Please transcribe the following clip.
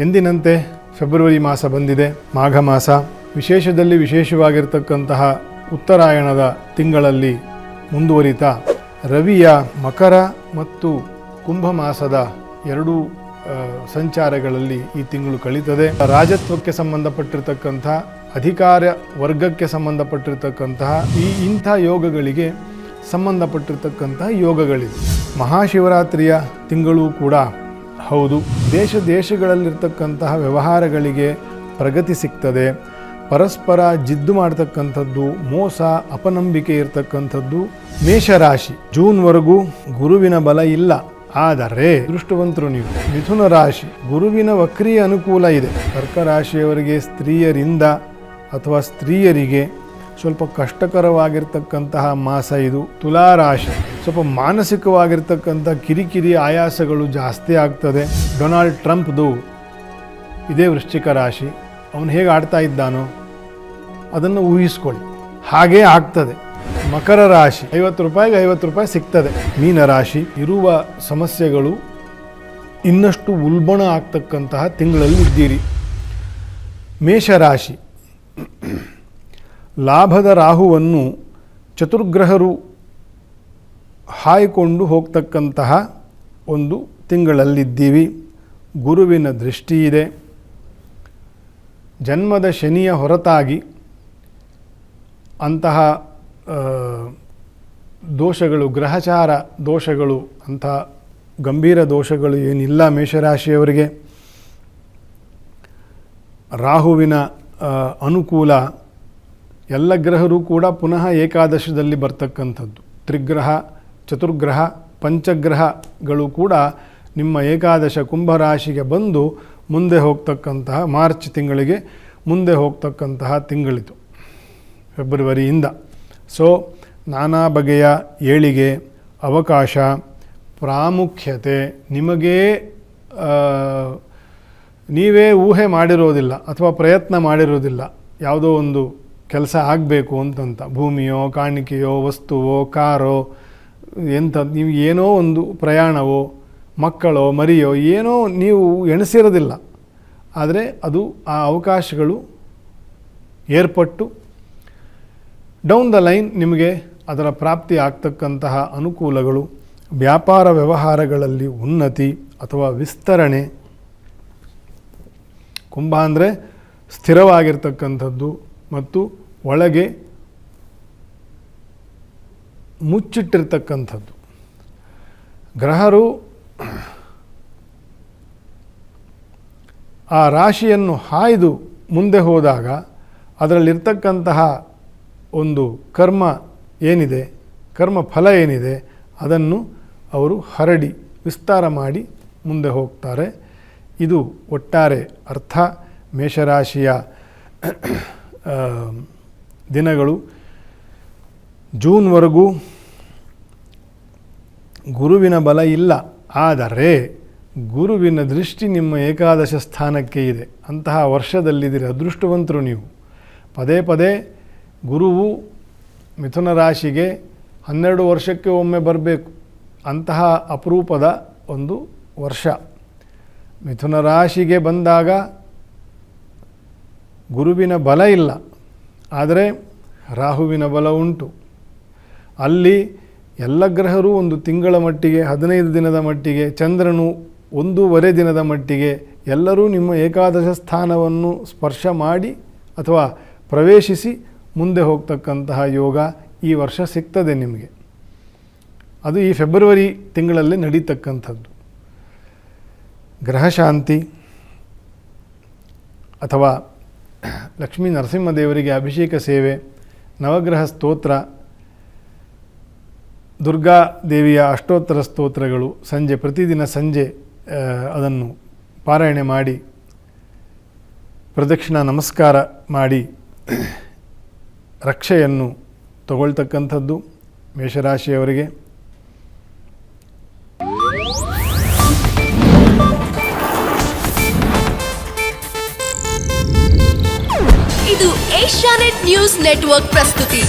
ಎಂದಿನಂತೆ ಫೆಬ್ರವರಿ ಮಾಸ ಬಂದಿದೆ, ಮಾಘ ಮಾಸ. ವಿಶೇಷದಲ್ಲಿ ವಿಶೇಷವಾಗಿರ್ತಕ್ಕಂತಹ ಉತ್ತರಾಯಣದ ತಿಂಗಳಲ್ಲಿ ಮುಂದುವರಿತಾ ರವಿಯ ಮಕರ ಮತ್ತು ಕುಂಭ ಮಾಸದ ಎರಡೂ ಸಂಚಾರಗಳಲ್ಲಿ ಈ ತಿಂಗಳು ಕಳೀತದೆ. ರಾಜತ್ವಕ್ಕೆ ಸಂಬಂಧಪಟ್ಟಿರ್ತಕ್ಕಂಥ ಅಧಿಕಾರ ವರ್ಗಕ್ಕೆ ಸಂಬಂಧಪಟ್ಟಿರ್ತಕ್ಕಂತಹ ಇಂಥ ಯೋಗಗಳಿಗೆ ಸಂಬಂಧಪಟ್ಟಿರ್ತಕ್ಕಂತಹ ಯೋಗಗಳಿವೆ. ಮಹಾಶಿವರಾತ್ರಿಯ ತಿಂಗಳು ಕೂಡ ಹೌದು. ದೇಶಗಳಲ್ಲಿರ್ತಕ್ಕಂತಹ ವ್ಯವಹಾರಗಳಿಗೆ ಪ್ರಗತಿ ಸಿಗ್ತದೆ. ಪರಸ್ಪರ ಜಿದ್ದು ಮಾಡ್ತಕ್ಕಂಥದ್ದು, ಮೋಸ ಅಪನಂಬಿಕೆ ಇರತಕ್ಕಂಥದ್ದು. ಮೇಷರಾಶಿ ಜೂನ್ವರೆಗೂ ಗುರುವಿನ ಬಲ ಇಲ್ಲ, ಆದರೆ ಅದೃಷ್ಟವಂತರು ನೀವು. ಮಿಥುನ ರಾಶಿ ಗುರುವಿನ ವಕ್ರೀಯ ಅನುಕೂಲ ಇದೆ. ಕರ್ಕ ರಾಶಿಯವರಿಗೆ ಸ್ತ್ರೀಯರಿಂದ ಅಥವಾ ಸ್ತ್ರೀಯರಿಗೆ ಸ್ವಲ್ಪ ಕಷ್ಟಕರವಾಗಿರ್ತಕ್ಕಂತಹ ಮಾಸ ಇದು. ತುಲಾ ರಾಶಿ ಸ್ವಲ್ಪ ಮಾನಸಿಕವಾಗಿರ್ತಕ್ಕಂಥ ಕಿರಿಕಿರಿ ಆಯಾಸಗಳು ಜಾಸ್ತಿ ಆಗ್ತದೆ. ಡೊನಾಲ್ಡ್ ಟ್ರಂಪ್ದು ಇದೇ ವೃಶ್ಚಿಕ ರಾಶಿ. ಅವನು ಹೇಗೆ ಆಡ್ತಾ ಇದ್ದಾನೋ ಅದನ್ನು ಊಹಿಸ್ಕೊಳ್ಳಿ, ಹಾಗೇ ಆಗ್ತದೆ. ಮಕರ ರಾಶಿ 50 ರೂಪಾಯಿಗೆ 50 ರೂಪಾಯಿ ಸಿಗ್ತದೆ. ಮೀನ ರಾಶಿ ಇರುವ ಸಮಸ್ಯೆಗಳು ಇನ್ನಷ್ಟು ಉಲ್ಬಣ ಆಗ್ತಕ್ಕಂತಹ ತಿಂಗಳಲ್ಲಿ ಇದ್ದೀರಿ. ಮೇಷರಾಶಿ ಲಾಭದ ರಾಹುವನ್ನು ಚತುರ್ಗ್ರಹರು ಹಾಯ್ಕೊಂಡು ಹೋಗ್ತಕ್ಕಂತಹ ಒಂದು ತಿಂಗಳಲ್ಲಿದ್ದೀವಿ. ಗುರುವಿನ ದೃಷ್ಟಿ ಇದೆ. ಜನ್ಮದ ಶನಿಯ ಹೊರತಾಗಿ ಅಂತಹ ದೋಷಗಳು, ಗ್ರಹಚಾರ ದೋಷಗಳು, ಅಂತಹ ಗಂಭೀರ ದೋಷಗಳು ಏನಿಲ್ಲ ಮೇಷರಾಶಿಯವರಿಗೆ. ರಾಹುವಿನ ಅನುಕೂಲ. ಎಲ್ಲ ಗ್ರಹರು ಕೂಡ ಪುನಃ ಏಕಾದಶದಲ್ಲಿ ಬರ್ತಕ್ಕಂಥದ್ದು. ತ್ರಿಗ್ರಹ, ಚತುರ್ಗ್ರಹ, ಪಂಚಗ್ರಹಗಳು ಕೂಡ ನಿಮ್ಮ ಏಕಾದಶ ಕುಂಭರಾಶಿಗೆ ಬಂದು ಮುಂದೆ ಹೋಗ್ತಕ್ಕಂತಹ ಮಾರ್ಚ್ ತಿಂಗಳಿಗೆ ಮುಂದೆ ಹೋಗ್ತಕ್ಕಂತಹ ತಿಂಗಳಿತು ಫೆಬ್ರವರಿಯಿಂದ. ಸೊ ನಾನಾ ಬಗೆಯ ಏಳಿಗೆ, ಅವಕಾಶ, ಪ್ರಾಮುಖ್ಯತೆ ನಿಮಗೇ ನೀವೇ ಊಹೆ ಮಾಡಿರೋದಿಲ್ಲ ಅಥವಾ ಪ್ರಯತ್ನ ಮಾಡಿರೋದಿಲ್ಲ. ಯಾವುದೋ ಒಂದು ಕೆಲಸ ಆಗಬೇಕು ಅಂತಂತ, ಭೂಮಿಯೋ, ಕಾಣಿಕೆಯೋ, ವಸ್ತುವೋ, ಕಾರೋ, ಎಂಥದ್ದು, ನೀವು ಏನೋ ಒಂದು ಪ್ರಯಾಣವೋ, ಮಕ್ಕಳೋ, ಮರಿಯೋ, ಏನೋ ನೀವು ಎಣಿಸಿರೋದಿಲ್ಲ. ಆದರೆ ಅದು ಆ ಅವಕಾಶಗಳು ಏರ್ಪಟ್ಟು ಡೌನ್ ದ ಲೈನ್ ನಿಮಗೆ ಅದರ ಪ್ರಾಪ್ತಿ ಆಗ್ತಕ್ಕಂತಹ ಅನುಕೂಲಗಳು. ವ್ಯಾಪಾರ ವ್ಯವಹಾರಗಳಲ್ಲಿ ಉನ್ನತಿ ಅಥವಾ ವಿಸ್ತರಣೆ. ಕುಂಭ ಅಂದರೆ ಸ್ಥಿರವಾಗಿರ್ತಕ್ಕಂಥದ್ದು ಮತ್ತು ಒಳಗೆ ಮುಚ್ಚಿಟ್ಟಿರ್ತಕ್ಕಂಥದ್ದು. ಗ್ರಹರು ಆ ರಾಶಿಯನ್ನು ಹಾಯ್ದು ಮುಂದೆ ಹೋದಾಗ ಅದರಲ್ಲಿರ್ತಕ್ಕಂತಹ ಒಂದು ಕರ್ಮ ಏನಿದೆ, ಕರ್ಮ ಫಲ ಏನಿದೆ, ಅದನ್ನು ಅವರು ಹರಡಿ ವಿಸ್ತಾರ ಮಾಡಿ ಮುಂದೆ ಹೋಗ್ತಾರೆ. ಇದು ಒಟ್ಟಾರೆ ಅರ್ಥ. ಮೇಷರಾಶಿಯ ದಿನಗಳು ಜೂನ್ವರೆಗೂ ಗುರುವಿನ ಬಲ ಇಲ್ಲ, ಆದರೆ ಗುರುವಿನ ದೃಷ್ಟಿ ನಿಮ್ಮ ಏಕಾದಶ ಸ್ಥಾನಕ್ಕೆ ಇದೆ. ಅಂತಹ ವರ್ಷದಲ್ಲಿದ್ದೀರಿ, ಅದೃಷ್ಟವಂತರು ನೀವು. ಪದೇ ಪದೇ ಗುರುವು ಮಿಥುನ ರಾಶಿಗೆ 12 ವರ್ಷಕ್ಕೆ ಒಮ್ಮೆ ಬರಬೇಕು. ಅಂತಹ ಅಪರೂಪದ ಒಂದು ವರ್ಷ. ಮಿಥುನ ರಾಶಿಗೆ ಬಂದಾಗ ಗುರುವಿನ ಬಲ ಇಲ್ಲ, ಆದರೆ ರಾಹುವಿನ ಬಲ ಉಂಟು. ಅಲ್ಲಿ ಎಲ್ಲ ಗ್ರಹರು ಒಂದು ತಿಂಗಳ ಮಟ್ಟಿಗೆ, 15 ದಿನದ ಮಟ್ಟಿಗೆ, ಚಂದ್ರನು 1.5 ದಿನದ ಮಟ್ಟಿಗೆ ಎಲ್ಲರೂ ನಿಮ್ಮ ಏಕಾದಶ ಸ್ಥಾನವನ್ನು ಸ್ಪರ್ಶ ಮಾಡಿ ಅಥವಾ ಪ್ರವೇಶಿಸಿ ಮುಂದೆ ಹೋಗ್ತಕ್ಕಂತಹ ಯೋಗ ಈ ವರ್ಷ ಸಿಗ್ತದೆ ನಿಮಗೆ. ಅದು ಈ ಫೆಬ್ರವರಿ ತಿಂಗಳಲ್ಲಿ ನಡೀತಕ್ಕಂಥದ್ದು. ಗ್ರಹಶಾಂತಿ ಅಥವಾ ಲಕ್ಷ್ಮೀ ನರಸಿಂಹದೇವರಿಗೆ ಅಭಿಷೇಕ ಸೇವೆ, ನವಗ್ರಹ ಸ್ತೋತ್ರ, ದುರ್ಗಾ ದೇವಿಯ ಅಷ್ಟೋತ್ತರ ಸ್ತೋತ್ರಗಳು ಪ್ರತಿದಿನ ಸಂಜೆ ಅದನ್ನು ಪಾರಾಯಣೆ ಮಾಡಿ ಪ್ರದಕ್ಷಿಣಾ ನಮಸ್ಕಾರ ಮಾಡಿ ರಕ್ಷೆಯನ್ನು ತಗೊಳ್ತಕ್ಕಂಥದ್ದು ಮೇಷರಾಶಿಯವರಿಗೆ. ಇದು ಏಷ್ಯಾನೆಟ್ ನ್ಯೂಸ್ ನೆಟ್ವರ್ಕ್ ಪ್ರಸ್ತುತಿ.